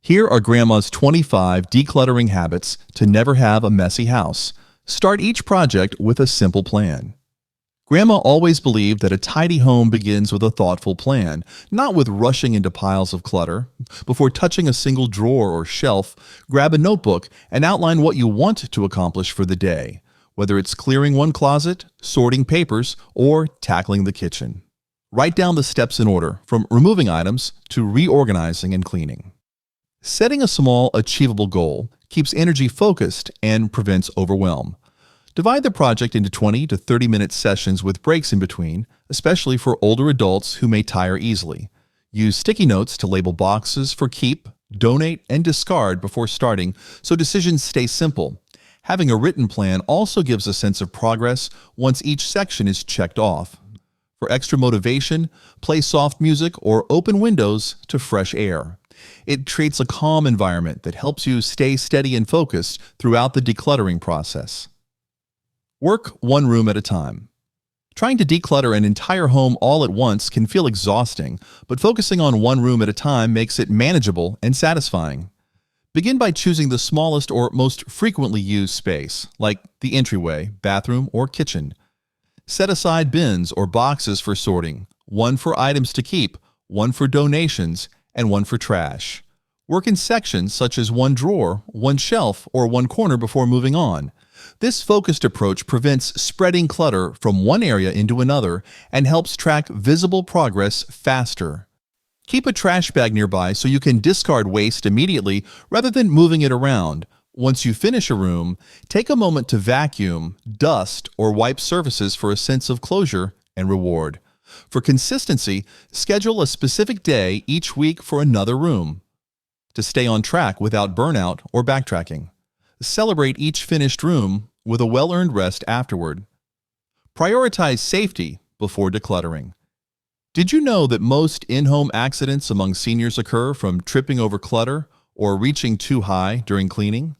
Here are Grandma's 25 decluttering habits to never have a messy house. Start each project with a simple plan. Grandma always believed that a tidy home begins with a thoughtful plan, not with rushing into piles of clutter. Before touching a single drawer or shelf, grab a notebook and outline what you want to accomplish for the day, whether it's clearing one closet, sorting papers, or tackling the kitchen. Write down the steps in order, from removing items to reorganizing and cleaning. Setting a small, achievable goal keeps energy focused and prevents overwhelm. Divide the project into 20 to 30-minute sessions with breaks in between, especially for older adults who may tire easily. Use sticky notes to label boxes for keep, donate, and discard before starting so decisions stay simple. Having a written plan also gives a sense of progress once each section is checked off. For extra motivation, play soft music or open windows to fresh air. It creates a calm environment that helps you stay steady and focused throughout the decluttering process. Work one room at a time. Trying to declutter an entire home all at once can feel exhausting, but focusing on one room at a time makes it manageable and satisfying. Begin by choosing the smallest or most frequently used space, like the entryway, bathroom, or kitchen. Set aside bins or boxes for sorting, one for items to keep, one for donations, and one for trash. Work in sections such as one drawer, one shelf, or one corner before moving on. This focused approach prevents spreading clutter from one area into another and helps track visible progress faster. Keep a trash bag nearby so you can discard waste immediately rather than moving it around. Once you finish a room, take a moment to vacuum, dust, or wipe surfaces for a sense of closure and reward. For consistency, schedule a specific day each week for another room to stay on track without burnout or backtracking. Celebrate each finished room with a well-earned rest afterward. Prioritize safety before decluttering. Did you know that most in-home accidents among seniors occur from tripping over clutter or reaching too high during cleaning?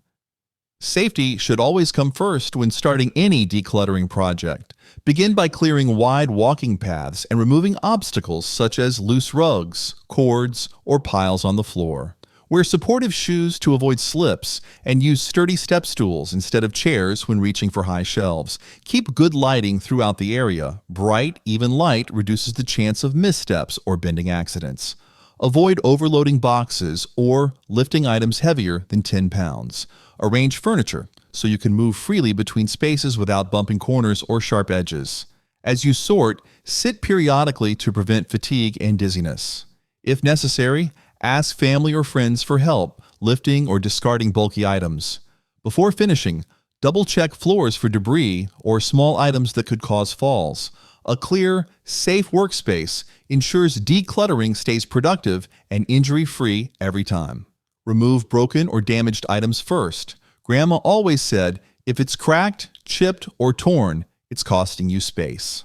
Safety should always come first when starting any decluttering project. Begin by clearing wide walking paths and removing obstacles such as loose rugs, cords, or piles on the floor. Wear supportive shoes to avoid slips and use sturdy step stools instead of chairs when reaching for high shelves. Keep good lighting throughout the area. Bright, even light reduces the chance of missteps or bending accidents. Avoid overloading boxes or lifting items heavier than 10 pounds. Arrange furniture so you can move freely between spaces without bumping corners or sharp edges. As you sort, sit periodically to prevent fatigue and dizziness. If necessary, ask family or friends for help lifting or discarding bulky items. Before finishing, double-check floors for debris or small items that could cause falls. A clear, safe workspace ensures decluttering stays productive and injury-free every time. Remove broken or damaged items first. Grandma always said, if it's cracked, chipped, or torn, it's costing you space.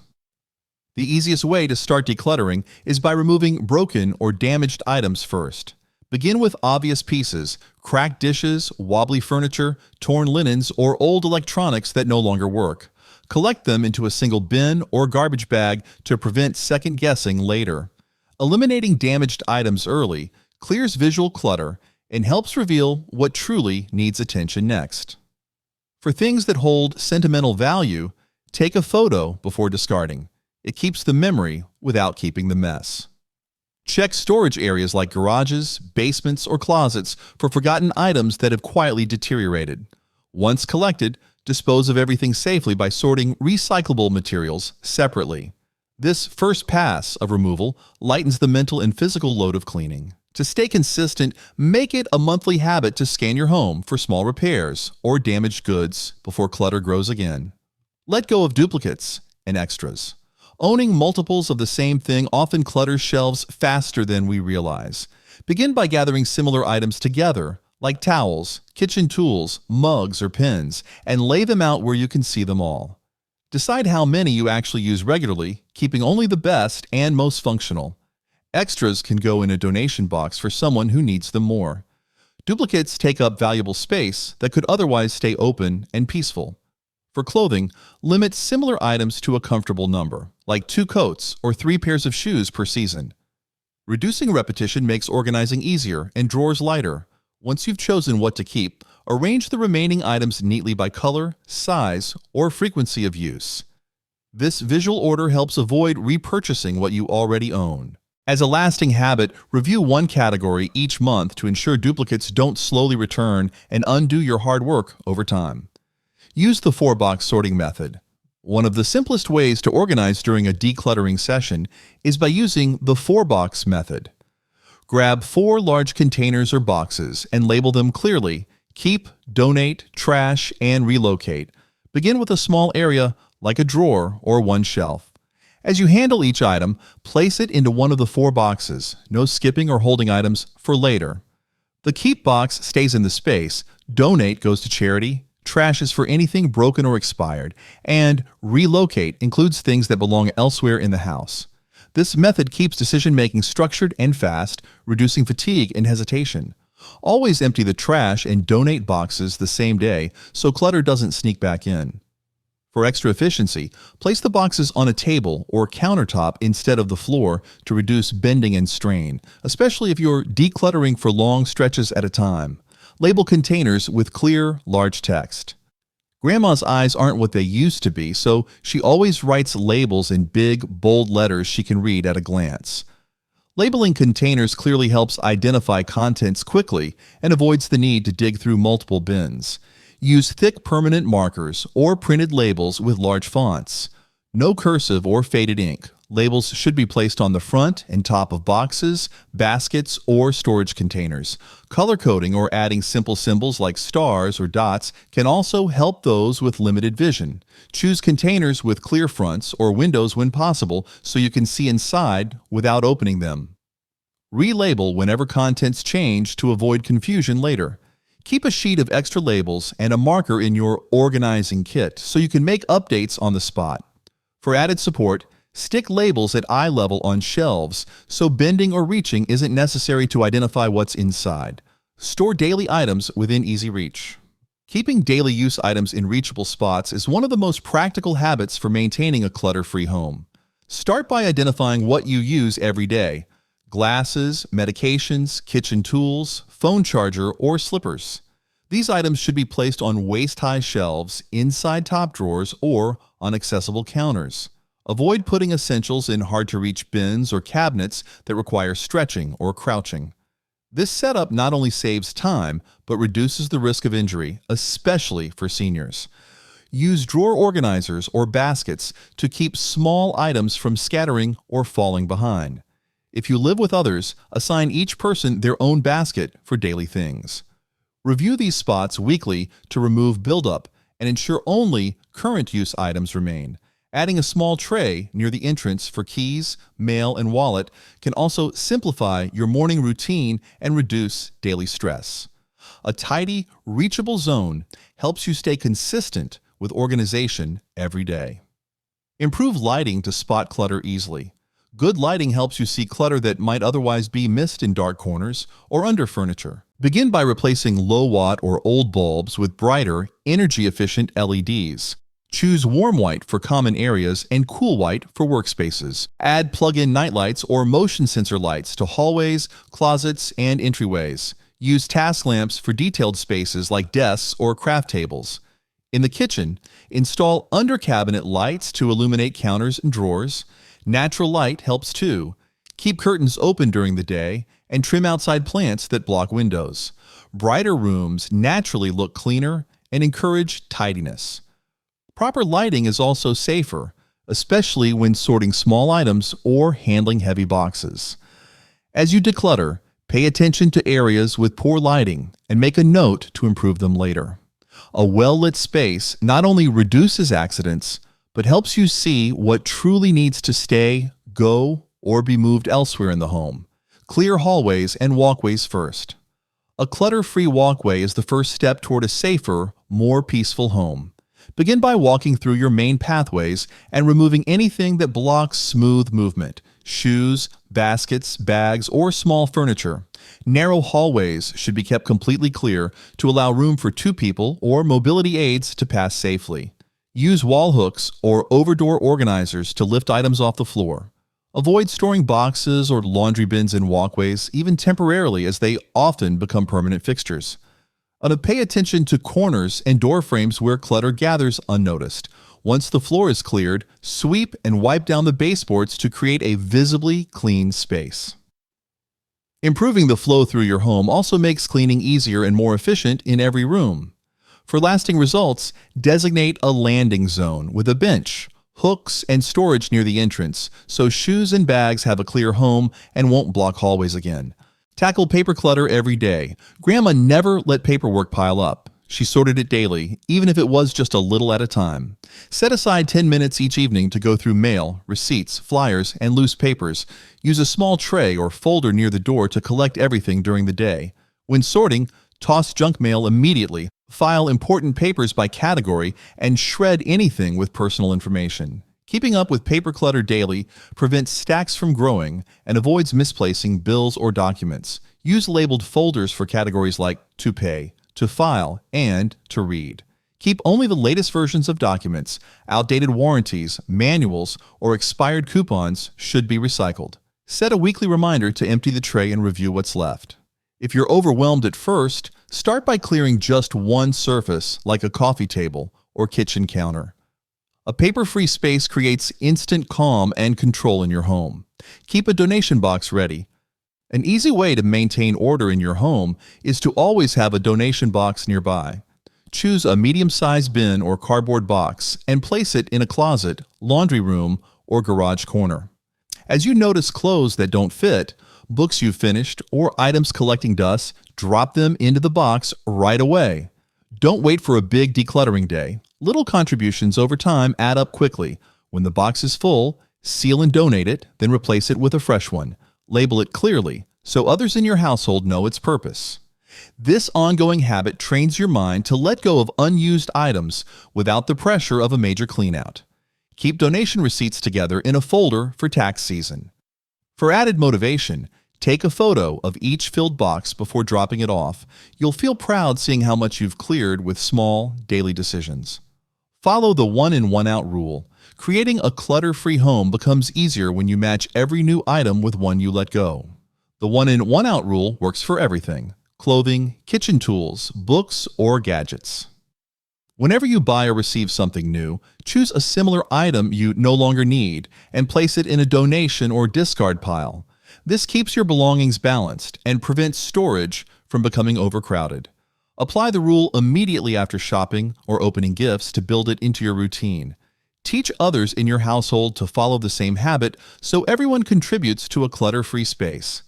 The easiest way to start decluttering is by removing broken or damaged items first. Begin with obvious pieces, cracked dishes, wobbly furniture, torn linens, or old electronics that no longer work. Collect them into a single bin or garbage bag to prevent second-guessing later. Eliminating damaged items early clears visual clutter and helps reveal what truly needs attention next. For things that hold sentimental value, take a photo before discarding. It keeps the memory without keeping the mess. Check storage areas like garages, basements, or closets for forgotten items that have quietly deteriorated. Once collected, dispose of everything safely by sorting recyclable materials separately. This first pass of removal lightens the mental and physical load of cleaning. To stay consistent, make it a monthly habit to scan your home for small repairs or damaged goods before clutter grows again. Let go of duplicates and extras. Owning multiples of the same thing often clutters shelves faster than we realize. Begin by gathering similar items together, like towels, kitchen tools, mugs, or pens, and lay them out where you can see them all. Decide how many you actually use regularly, keeping only the best and most functional. Extras can go in a donation box for someone who needs them more. Duplicates take up valuable space that could otherwise stay open and peaceful. For clothing, limit similar items to a comfortable number, like 2 coats or 3 pairs of shoes per season. Reducing repetition makes organizing easier and drawers lighter. Once you've chosen what to keep, arrange the remaining items neatly by color, size, or frequency of use. This visual order helps avoid repurchasing what you already own. As a lasting habit, review one category each month to ensure duplicates don't slowly return and undo your hard work over time. Use the 4-box sorting method. One of the simplest ways to organize during a decluttering session is by using the 4-box method. Grab 4 large containers or boxes and label them clearly: keep, donate, trash, and relocate. Begin with a small area like a drawer or one shelf. As you handle each item, place it into one of the 4 boxes. No skipping or holding items for later. The keep box stays in the space, donate goes to charity, trash is for anything broken or expired, and relocate includes things that belong elsewhere in the house. This method keeps decision-making structured and fast, reducing fatigue and hesitation. Always empty the trash and donate boxes the same day so clutter doesn't sneak back in. For extra efficiency, place the boxes on a table or countertop instead of the floor to reduce bending and strain, especially if you're decluttering for long stretches at a time. Label containers with clear, large text. Grandma's eyes aren't what they used to be, so she always writes labels in big, bold letters she can read at a glance. Labeling containers clearly helps identify contents quickly and avoids the need to dig through multiple bins. Use thick permanent markers or printed labels with large fonts. No cursive or faded ink. Labels should be placed on the front and top of boxes, baskets, or storage containers. Color coding or adding simple symbols like stars or dots can also help those with limited vision. Choose containers with clear fronts or windows when possible so you can see inside without opening them. Relabel whenever contents change to avoid confusion later. Keep a sheet of extra labels and a marker in your organizing kit so you can make updates on the spot. For added support, stick labels at eye level on shelves so bending or reaching isn't necessary to identify what's inside. Store daily items within easy reach. Keeping daily use items in reachable spots is one of the most practical habits for maintaining a clutter-free home. Start by identifying what you use every day: glasses, medications, kitchen tools, phone charger, or slippers. These items should be placed on waist-high shelves, inside top drawers, or on accessible counters. Avoid putting essentials in hard-to-reach bins or cabinets that require stretching or crouching. This setup not only saves time, but reduces the risk of injury, especially for seniors. Use drawer organizers or baskets to keep small items from scattering or falling behind. If you live with others, assign each person their own basket for daily things. Review these spots weekly to remove buildup and ensure only current use items remain. Adding a small tray near the entrance for keys, mail, and wallet can also simplify your morning routine and reduce daily stress. A tidy, reachable zone helps you stay consistent with organization every day. Improve lighting to spot clutter easily. Good lighting helps you see clutter that might otherwise be missed in dark corners or under furniture. Begin by replacing low-watt or old bulbs with brighter, energy-efficient LEDs. Choose warm white for common areas and cool white for workspaces. Add plug-in nightlights or motion sensor lights to hallways, closets, and entryways. Use task lamps for detailed spaces like desks or craft tables. In the kitchen, install under-cabinet lights to illuminate counters and drawers. Natural light helps too. Keep curtains open during the day and trim outside plants that block windows. Brighter rooms naturally look cleaner and encourage tidiness. Proper lighting is also safer, especially when sorting small items or handling heavy boxes. As you declutter, pay attention to areas with poor lighting and make a note to improve them later. A well-lit space not only reduces accidents, but helps you see what truly needs to stay, go, or be moved elsewhere in the home. Clear hallways and walkways first. A clutter-free walkway is the first step toward a safer, more peaceful home. Begin by walking through your main pathways and removing anything that blocks smooth movement: shoes, baskets, bags, or small furniture. Narrow hallways should be kept completely clear to allow room for 2 people or mobility aids to pass safely. Use wall hooks or over-door organizers to lift items off the floor. Avoid storing boxes or laundry bins in walkways, even temporarily, as they often become permanent fixtures. Pay attention to corners and door frames where clutter gathers unnoticed. Once the floor is cleared, sweep and wipe down the baseboards to create a visibly clean space. Improving the flow through your home also makes cleaning easier and more efficient in every room. For lasting results, designate a landing zone with a bench, hooks, and storage near the entrance, so shoes and bags have a clear home and won't block hallways again. Tackle paper clutter every day. Grandma never let paperwork pile up. She sorted it daily, even if it was just a little at a time. Set aside 10 minutes each evening to go through mail, receipts, flyers, and loose papers. Use a small tray or folder near the door to collect everything during the day. When sorting, toss junk mail immediately. File important papers by category and shred anything with personal information. Keeping up with paper clutter daily prevents stacks from growing and avoids misplacing bills or documents. Use labeled folders for categories like to pay, to file, and to read. Keep only the latest versions of documents. Outdated warranties, manuals, or expired coupons should be recycled. Set a weekly reminder to empty the tray and review what's left. If you're overwhelmed at first, start by clearing just one surface, like a coffee table or kitchen counter. A paper-free space creates instant calm and control in your home. Keep a donation box ready. An easy way to maintain order in your home is to always have a donation box nearby. Choose a medium-sized bin or cardboard box and place it in a closet, laundry room, or garage corner. As you notice clothes that don't fit, books you've finished, or items collecting dust, drop them into the box right away. Don't wait for a big decluttering day. Little contributions over time add up quickly. When the box is full, seal and donate it, then replace it with a fresh one. Label it clearly so others in your household know its purpose. This ongoing habit trains your mind to let go of unused items without the pressure of a major cleanout. Keep donation receipts together in a folder for tax season. For added motivation, take a photo of each filled box before dropping it off. You'll feel proud seeing how much you've cleared with small, daily decisions. Follow the one-in, one-out rule. Creating a clutter-free home becomes easier when you match every new item with one you let go. The one-in, one-out rule works for everything: clothing, kitchen tools, books, or gadgets. Whenever you buy or receive something new, choose a similar item you no longer need and place it in a donation or discard pile. This keeps your belongings balanced and prevents storage from becoming overcrowded. Apply the rule immediately after shopping or opening gifts to build it into your routine. Teach others in your household to follow the same habit so everyone contributes to a clutter-free space.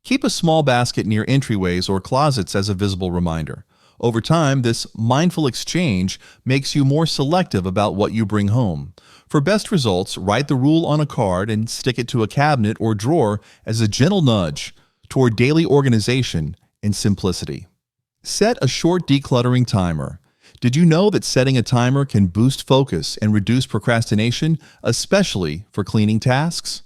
Keep a small basket near entryways or closets as a visible reminder. Over time, this mindful exchange makes you more selective about what you bring home. For best results, write the rule on a card and stick it to a cabinet or drawer as a gentle nudge toward daily organization and simplicity. Set a short decluttering timer. Did you know that setting a timer can boost focus and reduce procrastination, especially for cleaning tasks?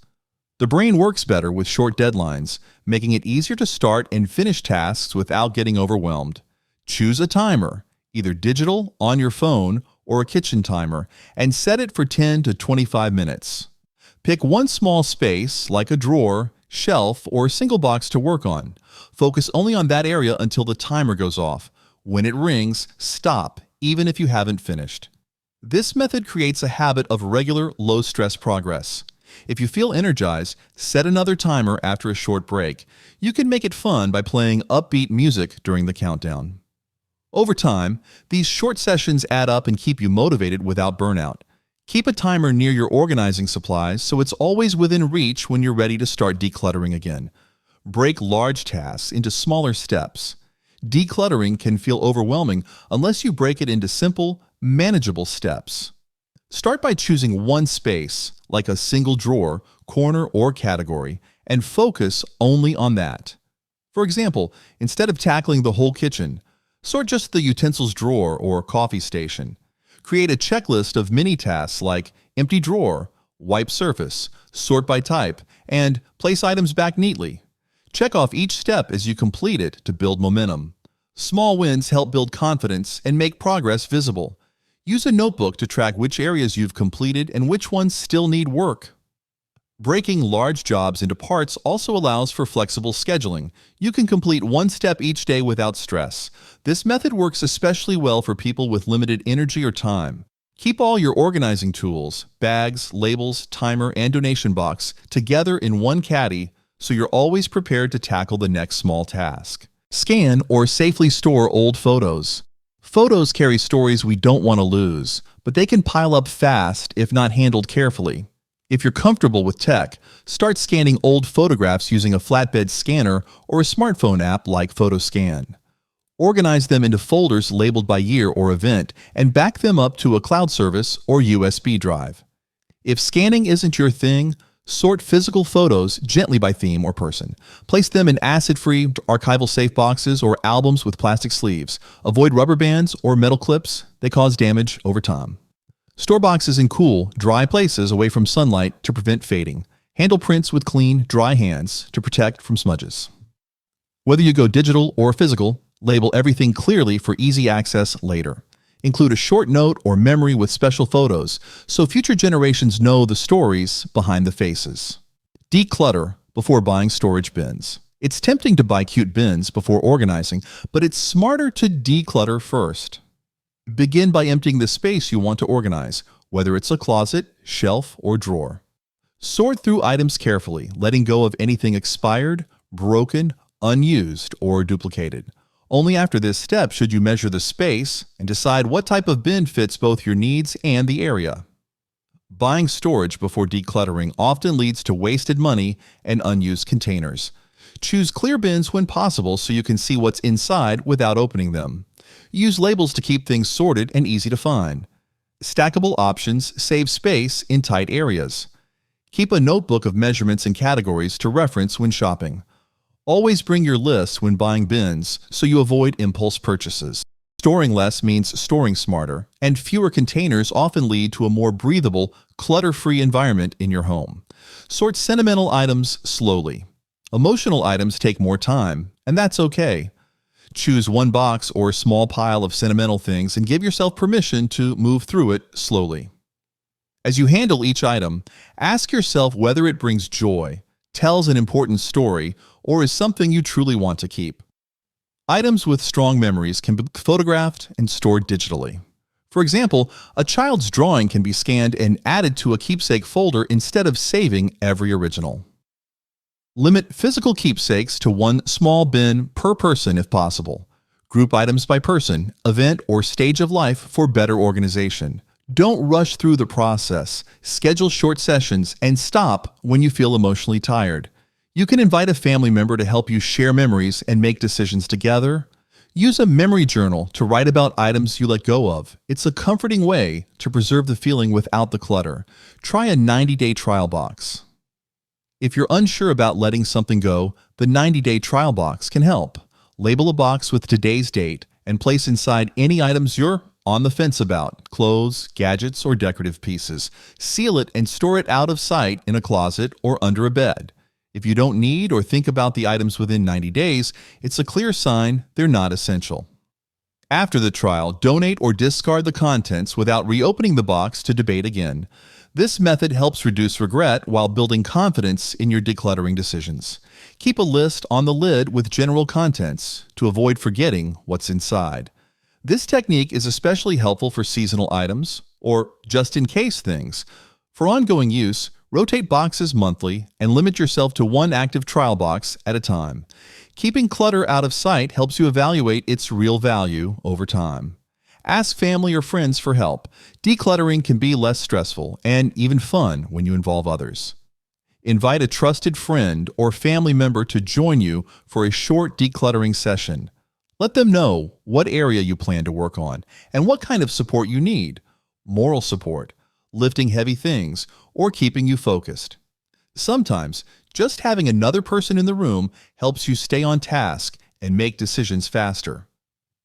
The brain works better with short deadlines, making it easier to start and finish tasks without getting overwhelmed. Choose a timer, either digital, on your phone, or a kitchen timer, and set it for 10 to 25 minutes. Pick one small space, like a drawer, shelf, or a single box to work on. Focus only on that area until the timer goes off. When it rings, stop, even if you haven't finished. This method creates a habit of regular, low-stress progress. If you feel energized, set another timer after a short break. You can make it fun by playing upbeat music during the countdown. Over time, these short sessions add up and keep you motivated without burnout. Keep a timer near your organizing supplies so it's always within reach when you're ready to start decluttering again. Break large tasks into smaller steps. Decluttering can feel overwhelming unless you break it into simple, manageable steps. Start by choosing one space, like a single drawer, corner, or category, and focus only on that. For example, instead of tackling the whole kitchen, sort just the utensils drawer or coffee station. Create a checklist of mini tasks like empty drawer, wipe surface, sort by type, and place items back neatly. Check off each step as you complete it to build momentum. Small wins help build confidence and make progress visible. Use a notebook to track which areas you've completed and which ones still need work. Breaking large jobs into parts also allows for flexible scheduling. You can complete one step each day without stress. This method works especially well for people with limited energy or time. Keep all your organizing tools, bags, labels, timer, and donation box together in one caddy so you're always prepared to tackle the next small task. Scan or safely store old photos. Photos carry stories we don't want to lose, but they can pile up fast if not handled carefully. If you're comfortable with tech, start scanning old photographs using a flatbed scanner or a smartphone app like PhotoScan. Organize them into folders labeled by year or event and back them up to a cloud service or USB drive. If scanning isn't your thing, sort physical photos gently by theme or person. Place them in acid-free, archival safe boxes or albums with plastic sleeves. Avoid rubber bands or metal clips. They cause damage over time. Store boxes in cool, dry places away from sunlight to prevent fading. Handle prints with clean, dry hands to protect from smudges. Whether you go digital or physical, label everything clearly for easy access later. Include a short note or memory with special photos so future generations know the stories behind the faces. Declutter before buying storage bins. It's tempting to buy cute bins before organizing, but it's smarter to declutter first. Begin by emptying the space you want to organize, whether it's a closet, shelf, or drawer. Sort through items carefully, letting go of anything expired, broken, unused, or duplicated. Only after this step should you measure the space and decide what type of bin fits both your needs and the area. Buying storage before decluttering often leads to wasted money and unused containers. Choose clear bins when possible so you can see what's inside without opening them. Use labels to keep things sorted and easy to find. Stackable options save space in tight areas. Keep a notebook of measurements and categories to reference when shopping. Always bring your list when buying bins so you avoid impulse purchases. Storing less means storing smarter, and fewer containers often lead to a more breathable, clutter-free environment in your home. Sort sentimental items slowly. Emotional items take more time, and that's okay. Choose one box or small pile of sentimental things and give yourself permission to move through it slowly. As you handle each item, ask yourself whether it brings joy, tells an important story, or is something you truly want to keep. Items with strong memories can be photographed and stored digitally. For example, a child's drawing can be scanned and added to a keepsake folder instead of saving every original. Limit physical keepsakes to one small bin per person if possible. Group items by person, event, or stage of life for better organization. Don't rush through the process. Schedule short sessions and stop when you feel emotionally tired. You can invite a family member to help you share memories and make decisions together. Use a memory journal to write about items you let go of. It's a comforting way to preserve the feeling without the clutter. Try a 90-day trial box. If you're unsure about letting something go, the 90-day trial box can help. Label a box with today's date and place inside any items you're on the fence about, clothes, gadgets, or decorative pieces. Seal it and store it out of sight in a closet or under a bed. If you don't need or think about the items within 90 days, it's a clear sign they're not essential. After the trial, donate or discard the contents without reopening the box to debate again. This method helps reduce regret while building confidence in your decluttering decisions. Keep a list on the lid with general contents to avoid forgetting what's inside. This technique is especially helpful for seasonal items or just-in-case things. For ongoing use, rotate boxes monthly and limit yourself to one active trial box at a time. Keeping clutter out of sight helps you evaluate its real value over time. Ask family or friends for help. Decluttering can be less stressful and even fun when you involve others. Invite a trusted friend or family member to join you for a short decluttering session. Let them know what area you plan to work on and what kind of support you need: moral support, lifting heavy things, or keeping you focused. Sometimes, just having another person in the room helps you stay on task and make decisions faster.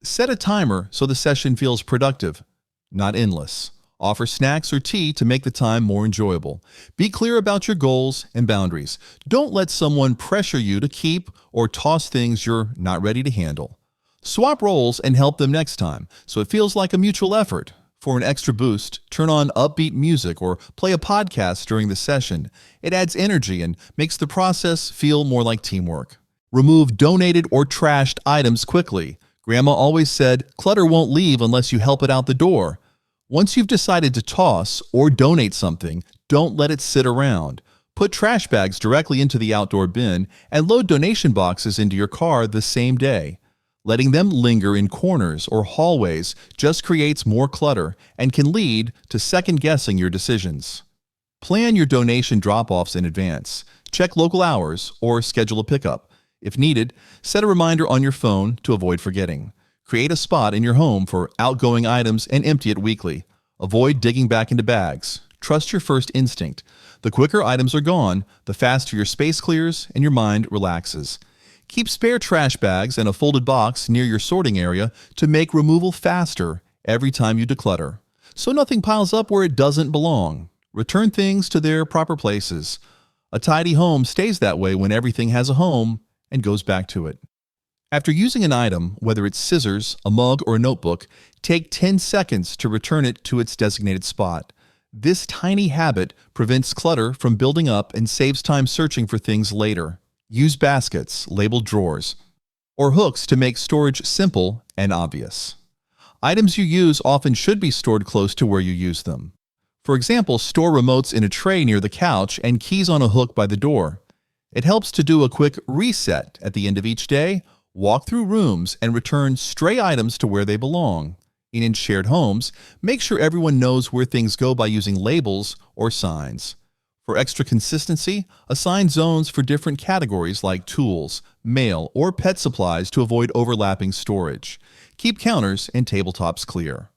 Set a timer so the session feels productive, not endless. Offer snacks or tea to make the time more enjoyable. Be clear about your goals and boundaries. Don't let someone pressure you to keep or toss things you're not ready to handle. Swap roles and help them next time so it feels like a mutual effort. For an extra boost, turn on upbeat music or play a podcast during the session. It adds energy and makes the process feel more like teamwork. Remove donated or trashed items quickly. Grandma always said, clutter won't leave unless you help it out the door. Once you've decided to toss or donate something, don't let it sit around. Put trash bags directly into the outdoor bin and load donation boxes into your car the same day. Letting them linger in corners or hallways just creates more clutter and can lead to second-guessing your decisions. Plan your donation drop-offs in advance. Check local hours or schedule a pickup. If needed, set a reminder on your phone to avoid forgetting. Create a spot in your home for outgoing items and empty it weekly. Avoid digging back into bags. Trust your first instinct. The quicker items are gone, the faster your space clears and your mind relaxes. Keep spare trash bags and a folded box near your sorting area to make removal faster every time you declutter, so nothing piles up where it doesn't belong. Return things to their proper places. A tidy home stays that way when everything has a home and goes back to it. After using an item, whether it's scissors, a mug, or a notebook, take 10 seconds to return it to its designated spot. This tiny habit prevents clutter from building up and saves time searching for things later. Use baskets, labeled drawers, or hooks to make storage simple and obvious. Items you use often should be stored close to where you use them. For example, store remotes in a tray near the couch and keys on a hook by the door. It helps to do a quick reset at the end of each day, walk through rooms, and return stray items to where they belong. In shared homes, make sure everyone knows where things go by using labels or signs. For extra consistency, assign zones for different categories like tools, mail, or pet supplies to avoid overlapping storage. Keep counters and tabletops clear.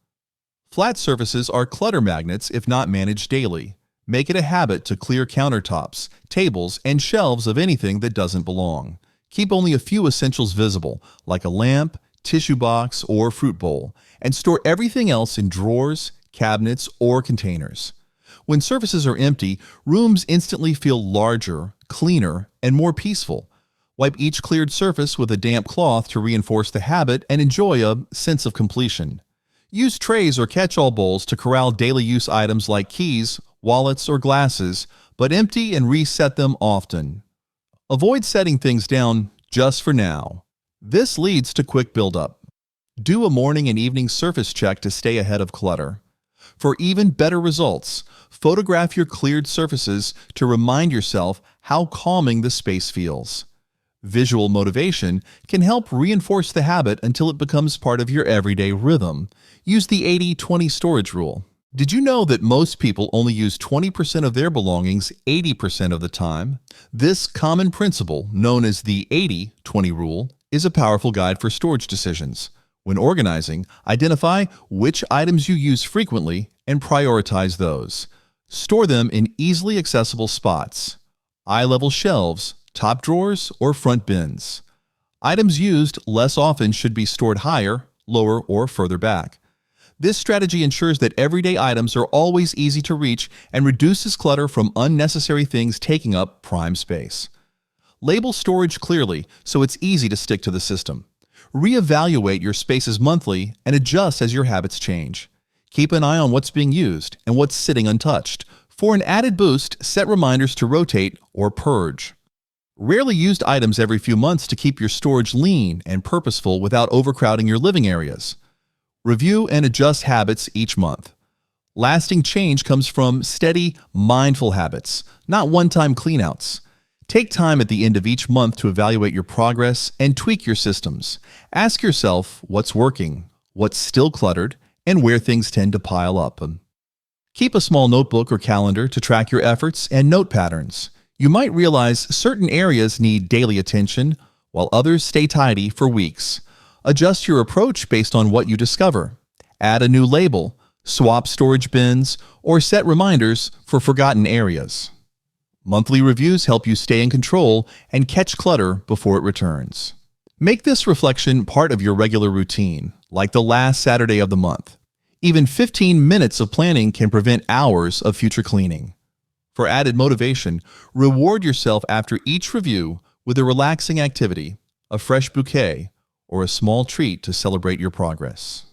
Flat surfaces are clutter magnets if not managed daily. Make it a habit to clear countertops, tables, and shelves of anything that doesn't belong. Keep only a few essentials visible, like a lamp, tissue box, or fruit bowl, and store everything else in drawers, cabinets, or containers. When surfaces are empty, rooms instantly feel larger, cleaner, and more peaceful. Wipe each cleared surface with a damp cloth to reinforce the habit and enjoy a sense of completion. Use trays or catch-all bowls to corral daily use items like keys, wallets, or glasses, but empty and reset them often. Avoid setting things down just for now. This leads to quick buildup. Do a morning and evening surface check to stay ahead of clutter. For even better results, photograph your cleared surfaces to remind yourself how calming the space feels. Visual motivation can help reinforce the habit until it becomes part of your everyday rhythm. Use the 80-20 storage rule. Did you know that most people only use 20% of their belongings 80% of the time? This common principle, known as the 80-20 rule, is a powerful guide for storage decisions. When organizing, identify which items you use frequently and prioritize those. Store them in easily accessible spots, eye-level shelves, top drawers, or front bins. Items used less often should be stored higher, lower, or further back. This strategy ensures that everyday items are always easy to reach and reduces clutter from unnecessary things taking up prime space. Label storage clearly so it's easy to stick to the system. Reevaluate your spaces monthly and adjust as your habits change. Keep an eye on what's being used and what's sitting untouched. For an added boost, set reminders to rotate or purge. Rarely used items every few months to keep your storage lean and purposeful without overcrowding your living areas. Review and adjust habits each month. Lasting change comes from steady, mindful habits, not one-time cleanouts. Take time at the end of each month to evaluate your progress and tweak your systems. Ask yourself what's working, what's still cluttered, and where things tend to pile up. Keep a small notebook or calendar to track your efforts and note patterns. You might realize certain areas need daily attention, while others stay tidy for weeks. Adjust your approach based on what you discover. Add a new label, swap storage bins, or set reminders for forgotten areas. Monthly reviews help you stay in control and catch clutter before it returns. Make this reflection part of your regular routine, like the last Saturday of the month. Even 15 minutes of planning can prevent hours of future cleaning. For added motivation, reward yourself after each review with a relaxing activity, a fresh bouquet, or a small treat to celebrate your progress.